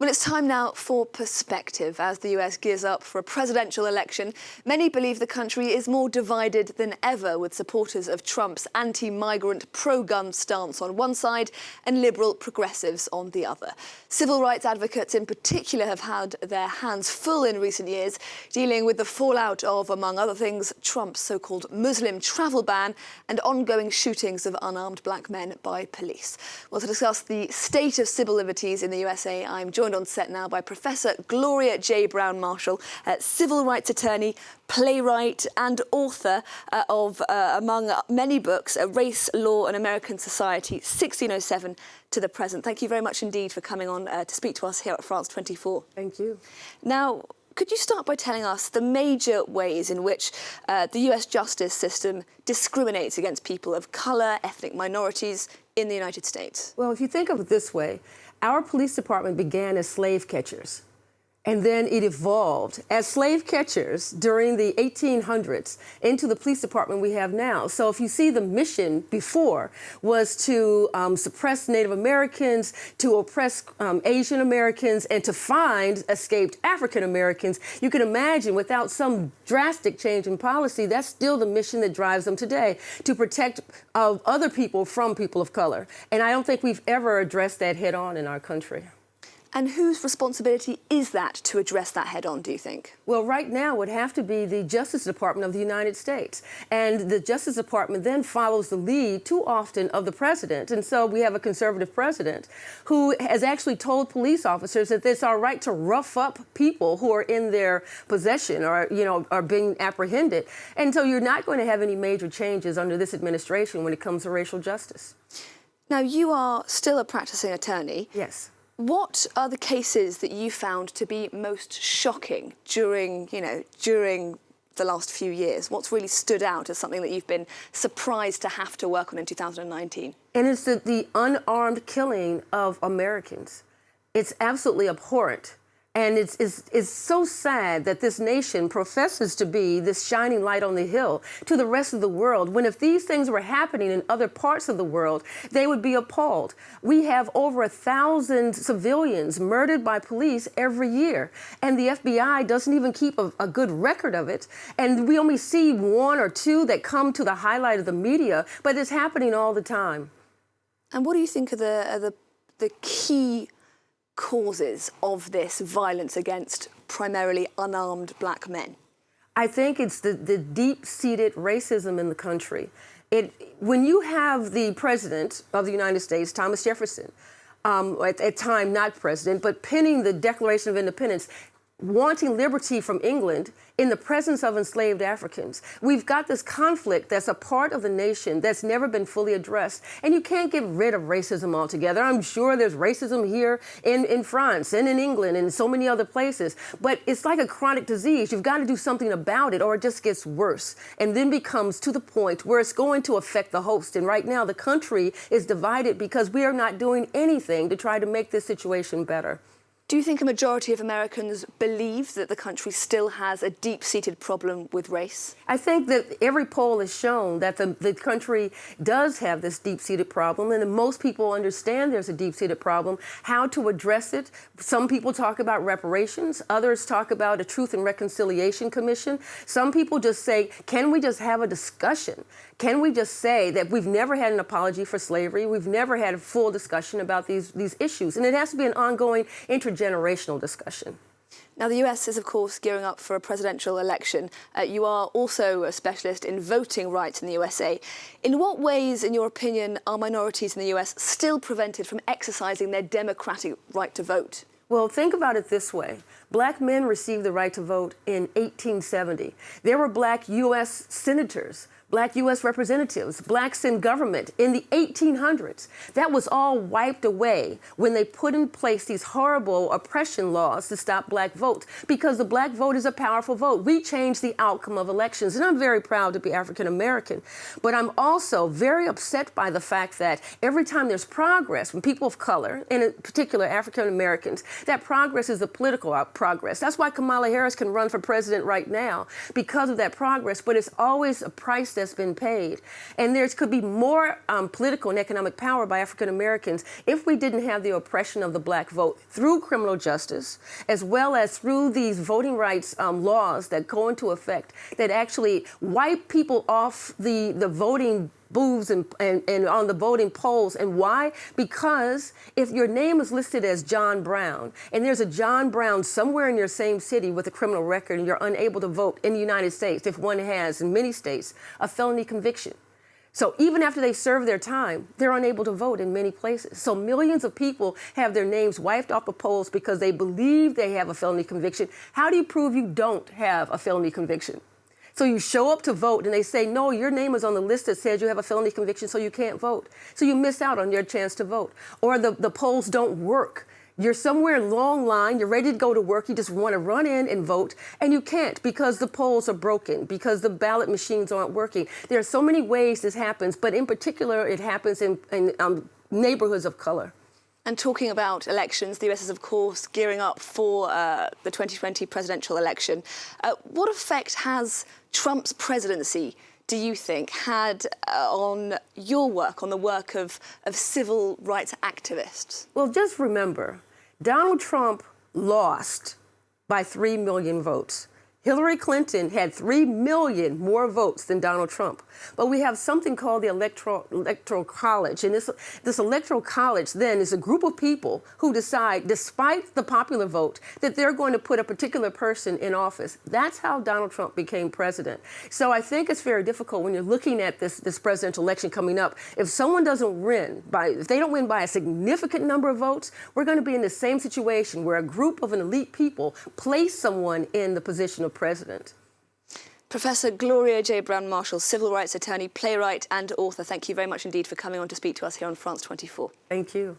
Well, it's time now for perspective. As the US gears up for a presidential election, many believe the country is more divided than ever, with supporters of Trump's anti-migrant, pro-gun stance on one side and liberal progressives on the other. Civil rights advocates in particular have had their hands full in recent years, dealing with the fallout of, among other things, Trump's so-called Muslim travel ban and ongoing shootings of unarmed black men by police. Well, to discuss the state of civil liberties in the USA, I'm joined on set now by Professor Gloria J. Browne-Marshall, civil rights attorney, playwright and author of, among many books, Race, Law and American Society, 1607 to the present. Thank you very much indeed for coming on to speak to us here at France 24. Thank you. Now, could you start by telling us the major ways in which the US justice system discriminates against people of colour, ethnic minorities in the United States? Well, if you think of it this way, our police department began as slave catchers, and then it evolved as slave catchers during the 1800s into the police department we have now. So if you see the mission before was to suppress Native Americans, to oppress Asian Americans, and to find escaped African Americans, you can imagine without some drastic change in policy, that's still the mission that drives them today, to protect other people from people of color. And I don't think we've ever addressed that head on in our country. And whose responsibility is that to address that head-on, do you think? Well, right now would have to be the Justice Department of the United States. And the Justice Department then follows the lead too often of the president. And so we have a conservative president who has actually told police officers that it's all right to rough up people who are in their possession or, are being apprehended. And so you're not going to have any major changes under this administration when it comes to racial justice. Now, you are still a practicing attorney. Yes. What are the cases that you found to be most shocking during the last few years? What's really stood out as something that you've been surprised to have to work on in 2019? And it's the unarmed killing of Americans. It's absolutely abhorrent. And it's so sad that this nation professes to be this shining light on the hill to the rest of the world, when if these things were happening in other parts of the world, they would be appalled. We have over 1,000 civilians murdered by police every year, and the FBI doesn't even keep a good record of it. And we only see one or two that come to the highlight of the media, but it's happening all the time. And what do you think are the key causes of this violence against primarily unarmed black men? I think it's the deep-seated racism in the country. When you have the president of the United States, Thomas Jefferson, at time not president, but penning the Declaration of Independence, wanting liberty from England in the presence of enslaved Africans. We've got this conflict that's a part of the nation that's never been fully addressed, and you can't get rid of racism altogether. I'm sure there's racism here in France and in England and so many other places, but it's like a chronic disease. You've got to do something about it or it just gets worse and then becomes to the point where it's going to affect the host. And right now the country is divided because we are not doing anything to try to make this situation better. Do you think a majority of Americans believe that the country still has a deep-seated problem with race? I think that every poll has shown that the country does have this deep-seated problem, and that most people understand there's a deep-seated problem. How to address it? Some people talk about reparations. Others talk about a Truth and Reconciliation Commission. Some people just say, can we just have a discussion? Can we just say that we've never had an apology for slavery? We've never had a full discussion about these issues. And it has to be an ongoing intergenerational discussion. Now, the US is, of course, gearing up for a presidential election. You are also a specialist in voting rights in the USA. In what ways, in your opinion, are minorities in the US still prevented from exercising their democratic right to vote? Well, think about it this way. Black men received the right to vote in 1870. There were black U.S. senators, black U.S. representatives, blacks in government in the 1800s. That was all wiped away when they put in place these horrible oppression laws to stop black vote, because the black vote is a powerful vote. We changed the outcome of elections, and I'm very proud to be African American. But I'm also very upset by the fact that every time there's progress from people of color, and in particular African Americans, that progress is a political progress. That's why Kamala Harris can run for president right now, because of that progress, but it's always a price that's been paid. And there could be more political and economic power by African Americans if we didn't have the oppression of the black vote through criminal justice, as well as through these voting rights laws that go into effect that actually wipe people off the voting booths and on the voting polls. And why? Because if your name is listed as John Brown and there's a John Brown somewhere in your same city with a criminal record and you're unable to vote in the United States, if one has in many states a felony conviction. So even after they serve their time, they're unable to vote in many places. So millions of people have their names wiped off the polls because they believe they have a felony conviction. How do you prove you don't have a felony conviction? So you show up to vote and they say, no, your name is on the list that says you have a felony conviction, so you can't vote. So you miss out on your chance to vote. Or the polls don't work. You're somewhere in long line, you're ready to go to work, you just want to run in and vote, and you can't because the polls are broken, because the ballot machines aren't working. There are so many ways this happens, but in particular, it happens in neighborhoods of color. And talking about elections, the US is, of course, gearing up for the 2020 presidential election. What effect has Trump's presidency, do you think, had on your work, on the work of civil rights activists? Well, just remember, Donald Trump lost by 3 million votes. Hillary Clinton had 3 million more votes than Donald Trump. But we have something called the Electoral College. And this Electoral College then is a group of people who decide, despite the popular vote, that they're going to put a particular person in office. That's how Donald Trump became president. So I think it's very difficult when you're looking at this presidential election coming up. If someone doesn't win if they don't win by a significant number of votes, we're going to be in the same situation where a group of an elite people place someone in the position of president. Professor Gloria J. Browne-Marshall, civil rights attorney, playwright and author, thank you very much indeed for coming on to speak to us here on France 24. Thank you.